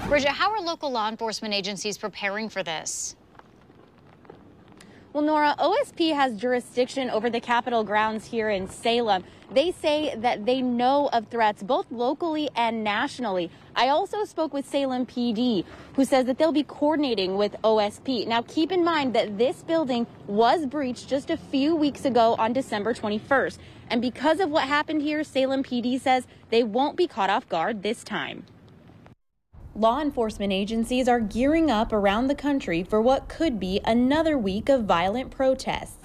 Bridget, how are local law enforcement agencies preparing for this? Well, Nora, OSP has jurisdiction over the Capitol grounds here in Salem. They say that they know of threats both locally and nationally. I also spoke with Salem PD, who says that they'll be coordinating with OSP. Now, keep in mind that this building was breached just a few weeks ago on December 21st. And because of what happened here, Salem PD says they won't be caught off guard this time. Law enforcement agencies are gearing up around the country for what could be another week of violent protests.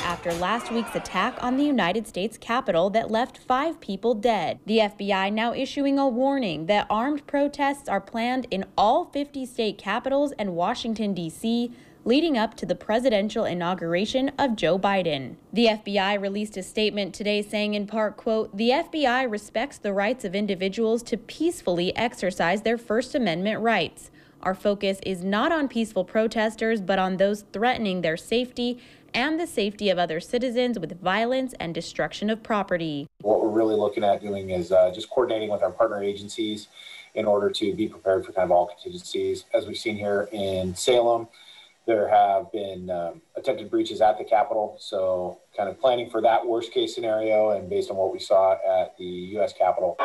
After last week's attack on the United States Capitol that left 5 people dead, the FBI now issuing a warning that armed protests are planned in all 50 state capitals and Washington, D.C., leading up to the presidential inauguration of Joe Biden. The FBI released a statement today saying in part, quote, "The FBI respects the rights of individuals to peacefully exercise their First Amendment rights. Our focus is not on peaceful protesters, but on those threatening their safety and the safety of other citizens with violence and destruction of property." What we're really looking at doing is just coordinating with our partner agencies in order to be prepared for kind of all contingencies. As we've seen here in Salem, there have been attempted breaches at the Capitol, so kind of planning for that worst case scenario and based on what we saw at the U.S. Capitol.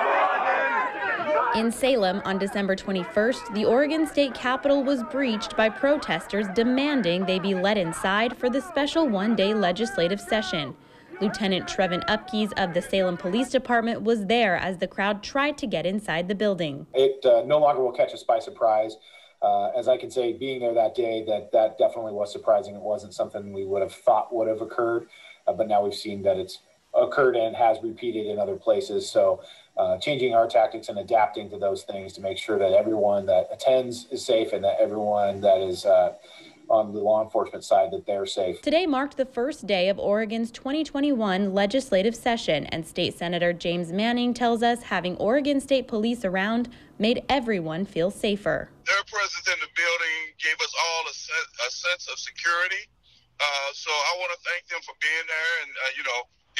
In Salem on December 21st, the Oregon State Capitol was breached by protesters demanding they be let inside for the special one-day legislative session. Lieutenant Trevin Upkeys of the Salem Police Department was there as the crowd tried to get inside the building. It no longer will catch us by surprise. As I can say, being there that day, that definitely was surprising. It wasn't something we would have thought would have occurred, but now we've seen that it's occurred and has repeated in other places. So changing our tactics and adapting to those things to make sure that everyone that attends is safe and that everyone that is on the law enforcement side, that they're safe. Today marked the first day of Oregon's 2021 legislative session, and State Senator James Manning tells us having Oregon State Police around made everyone feel safer. Their presence in the building gave us all a sense of security. So I want to thank them for being there. And,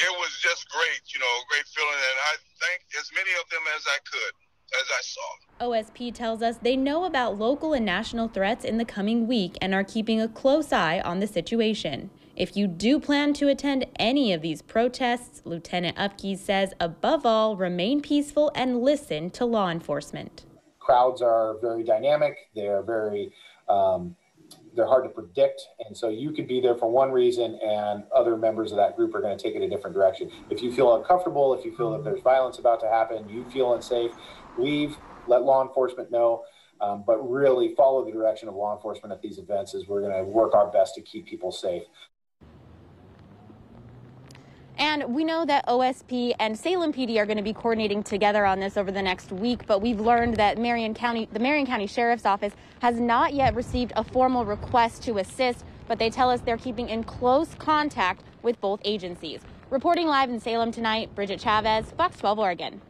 it was just great, great feeling. And I thanked as many of them as I could, as I saw. OSP tells us they know about local and national threats in the coming week and are keeping a close eye on the situation. If you do plan to attend any of these protests, Lieutenant Upkeys says, above all, remain peaceful and listen to law enforcement. Crowds are very dynamic. They're very, they're hard to predict. And so you could be there for one reason and other members of that group are going to take it a different direction. If you feel uncomfortable, if you feel that there's violence about to happen, you feel unsafe, leave, let law enforcement know. But really follow the direction of law enforcement at these events as we're going to work our best to keep people safe. And we know that OSP and Salem PD are going to be coordinating together on this over the next week, but we've learned that the Marion County Sheriff's Office has not yet received a formal request to assist, but they tell us they're keeping in close contact with both agencies. Reporting live in Salem tonight, Bridget Chavez, Fox 12 Oregon.